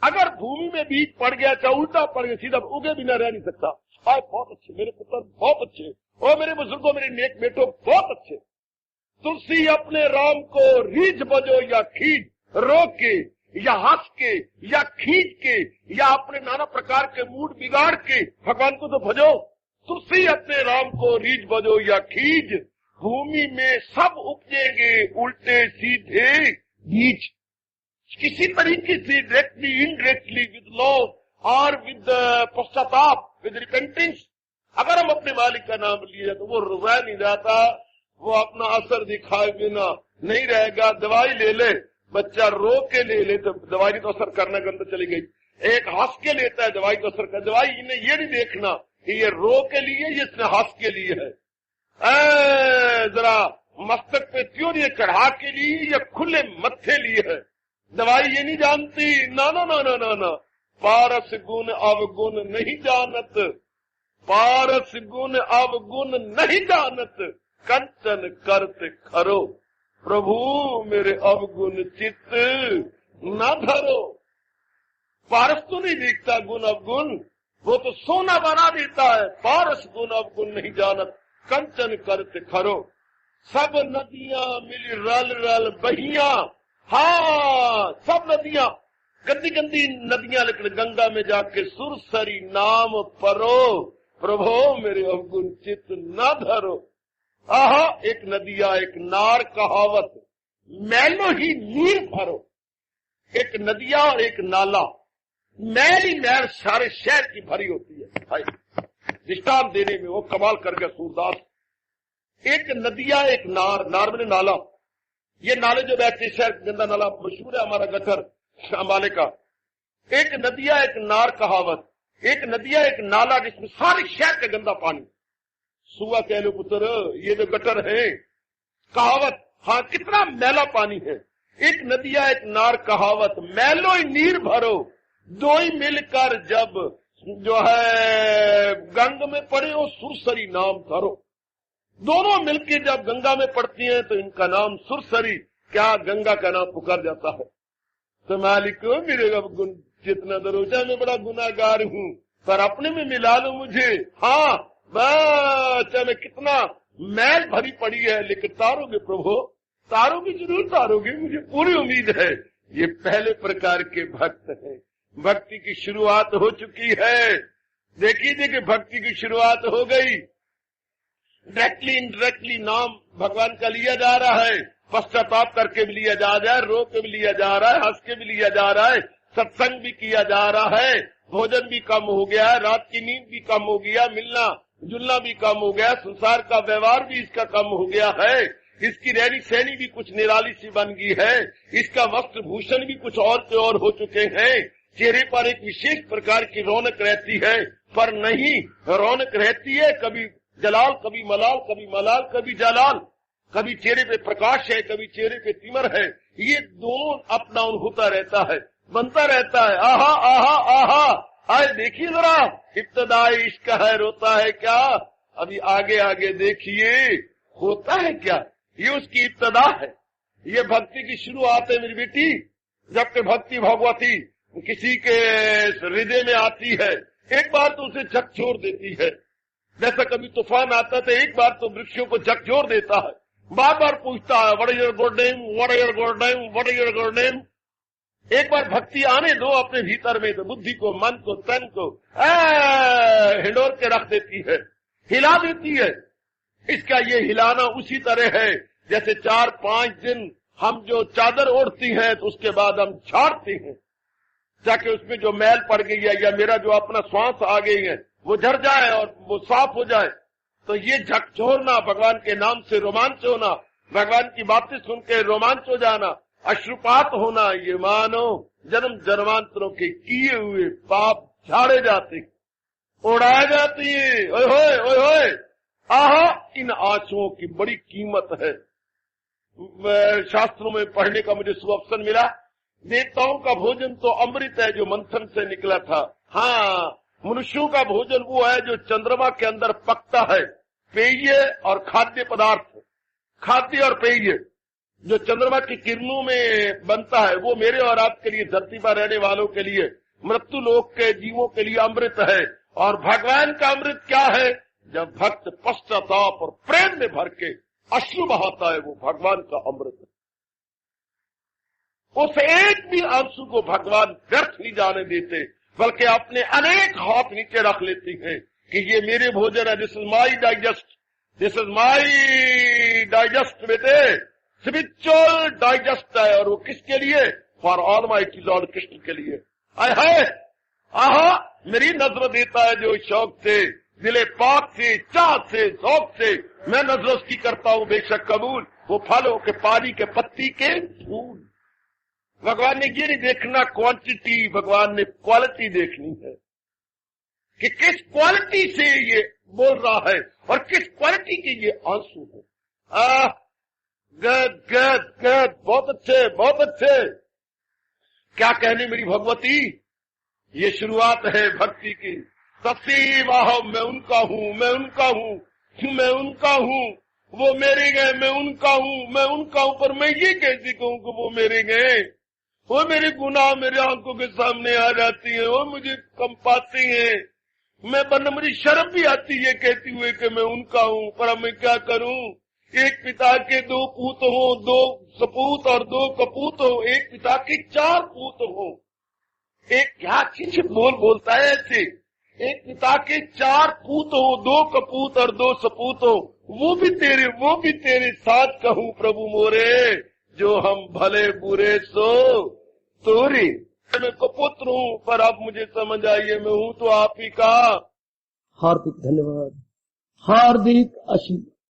अगर भूमि में बीज पड़ गया, चाहे उल्टा पड़ गया सीधा, उगे बिना रह नहीं सकता। आए बहुत अच्छे मेरे पुत्र, बहुत अच्छे, और मेरे बुजुर्गों, मेरे नेक बेटो बहुत अच्छे। तुलसी अपने राम को रीझ बजो या खींच, रो के या हंस के या खींच के या अपने नाना प्रकार के मूड बिगाड़ के भगवान को तो भजो। तुलसी अपने राम को रीझ बजो या खींच, भूमि में सब उपजेंगे उल्टे सीधे बीज। किसी तरीके से डायरेक्टली इनडायरेक्टली विद लव और विद पश्चाताप, विद रिपेंटेंस, अगर हम अपने मालिक का नाम लिए तो वो रह नहीं जाता, वो अपना असर दिखाए बिना नहीं रहेगा। दवाई ले ले, बच्चा रो के ले तो दवाई तो असर करना के अंदर चली गई। एक हंस के लेता है दवाई तो असर कर, दवाई इन्हें ये नहीं देखना कि ये रो के लिए, ये इसने हंस के लिए है, जरा मस्तक पे त्यों ये चढ़ा के लिए या खुले मत्थे लिए है। दवाई ये नहीं जानती, ना ना ना ना ना ना, पारस गुण अवगुण नहीं जानत, पारस गुण अवगुण नहीं जानत, कंचन करत खरो, प्रभु मेरे अवगुण चित्त न धरो। पारस तो नहीं देखता गुण अवगुण, वो तो सोना बना देता है। पारस गुण अवगुण नहीं जानत, कंचन करत खरो। सब नदियां मिली रल रल बहिया, हाँ सब नदियां, गंदी गंदी नदियां, लेकिन गंगा में जाके सुरसरी नाम परो, प्रभु मेरे अवगुण चित्त न धरो। आहा, एक नदिया एक नार कहावत, मैलो ही नीर भरो। एक नदिया और एक नाला, मैल ही मैल सारे शहर की भरी होती है। भाई दृष्टांत देने में वो कमाल कर गया सूरदास। एक नदिया एक नार, नार मैंने नाला, ये नाले जो बैठते शहर गंदा नाला मशहूर है हमारा गटर अंबाले का। एक नदिया एक नार कहावत, एक नदिया एक नाला जिसमें सारे शहर का गंदा पानी। सुआ कह लो पुत्र, ये जो गटर है कहावत, हाँ कितना मैला पानी है। एक नदिया एक नार कहावत, मैलो ही नीर भरो, दो ही मिलकर जब जो है गंग में पड़े हो सुरसरी नाम धरो। दोनों मिलकर जब गंगा में पड़ती हैं तो इनका नाम सुरसरी, क्या गंगा का नाम पुकार जाता है। तो मालिक मेरे गुण जितना दरोजा में बड़ा गुनाहगार हूँ, पर अपने में मिला लो मुझे। हाँ बच्चा में कितना मैल भरी पड़ी है, लेकिन तारोगे प्रभु, तारोगे जरूर तारोगे, मुझे पूरी उम्मीद है। ये पहले प्रकार के भक्त हैं। भक्ति की शुरुआत हो चुकी है। देखिए कि भक्ति की शुरुआत हो गई। डायरेक्टली इनडायरेक्टली नाम भगवान का लिया जा रहा है, पश्चाताप करके भी लिया जा रहा है, रो के भी लिया जा रहा है, हंस के भी लिया जा रहा है, सत्संग भी किया जा रहा है, भोजन भी कम हो गया है, रात की नींद भी कम हो गया, मिलना जुलना भी कम हो गया, संसार का व्यवहार भी इसका कम हो गया है, इसकी रहनी सहनी भी कुछ निराली सी बन गई है, इसका वस्त्र भूषण भी कुछ और के और हो चुके हैं, चेहरे पर एक विशेष प्रकार की रौनक रहती है, पर नहीं रौनक रहती है कभी जलाल कभी मलाल, कभी मलाल कभी जलाल, कभी चेहरे पे प्रकाश है, कभी चेहरे पे तिमर है, ये दोनों अप डाउन होता रहता है, बनता रहता है। आहा आहा आहा, आए देखिए जरा, इब्तदाई इश्क है, रोता है क्या, अभी आगे आगे देखिए होता है क्या, ये उसकी इब्तदा है, ये भक्ति की शुरुआत है मेरी बेटी। जबकि भक्ति भगवती किसी के हृदय में आती है, एक बार तो उसे झकझोर देती है, जैसा कभी तूफान आता था, एक बार तो वृक्षों को झकझोर देता है, बार बार पूछता है what is your good name, what is your good name, what is your good name. एक बार भक्ति आने दो अपने भीतर में, तो बुद्धि को, मन को, तन को हिलोर के रख देती है, हिला देती है। इसका ये हिलाना उसी तरह है जैसे 4-5 दिन हम जो चादर ओढ़ती हैं तो उसके बाद हम झाड़ते हैं, ताकि उसमें जो मैल पड़ गई है या मेरा जो अपना श्वास आ गई है वो झड़ जाए और वो साफ हो जाए। तो ये झकझोरना, भगवान के नाम से रोमांच होना, भगवान की बातें सुन के रोमांच हो जाना, अश्रुपात होना, ये मानो जन्म जन्मांतरों के किए हुए पाप झाड़े जाते, उड़ाए जाती है। ओए होए ओए होए, आहा, इन आंसुओं की बड़ी कीमत है। शास्त्रों में पढ़ने का मुझे सुअवसर मिला, देवताओं का भोजन तो अमृत है जो मंथन से निकला था। हाँ, मनुष्यों का भोजन वो है जो चंद्रमा के अंदर पकता है, पेय और खाद्य पदार्थ, खाद्य और पेय जो चंद्रमा की किरणों में बनता है, वो मेरे और आपके लिए, धरती पर रहने वालों के लिए, मृत्यु लोक के जीवों के लिए अमृत है। और भगवान का अमृत क्या है? जब भक्त पश्चाताप और प्रेम में भर के अश्रु बहाता है, वो भगवान का अमृत है। उस एक भी आंसू को भगवान व्यर्थ नहीं जाने देते, बल्कि अपने अनेक हाथ नीचे रख लेती हैं कि ये मेरे भोजन है, this is my digest, this is my digest बेटे, स्पिरिचुअल डाइजेस्ट है। और वो किसके लिए? फॉर ऑलमाइटी लॉर्ड कृष्ण के लिए। है आहा, मेरी नजर देता है जो शौक से, दिले पाक से, चाह से, शौक से मैं नजर उसकी करता हूं, बेशक कबूल, वो फलों के, पानी के, पत्ती के फूल। भगवान ने ये नहीं देखना क्वांटिटी, भगवान ने क्वालिटी देखनी है कि किस क्वालिटी से ये बोल रहा है और किस क्वालिटी के ये आंसू है। गद गद गद, बहुत अच्छे, बहुत अच्छे। क्या कहने मेरी भगवती, ये शुरुआत है भक्ति की। ससीव आहो, मैं उनका हूँ, मैं उनका हूँ, मैं उनका हूँ, वो मेरे गए, मैं उनका हूँ, मैं उनका हूँ। पर मैं ये कैसे कहूँ कि वो मेरे गए? वो मेरे गुनाह मेरे आंखों के सामने आ जाती है, वो मुझे कंपाती है, मैं बन मुझे शर्म भी आती है कहती हुए कि मैं उनका हूँ। पर मैं क्या करूँ? एक पिता के 2 पूत हो, 2 सपूत और 2 कपूत हो, एक पिता के 4 पूत हो। एक क्या चीज बोलता है ऐसे? एक पिता के 4 पूत हो, 2 कपूत और 2 सपूत हो, वो भी तेरे साथ कहूँ प्रभु मोरे, जो हम भले बुरे सो तोरी। मैं कपुत्र हूँ, पर अब मुझे समझ आइए मैं हूँ तो आप ही का। हार्दिक धन्यवाद, हार्दिक आशीर्वाद।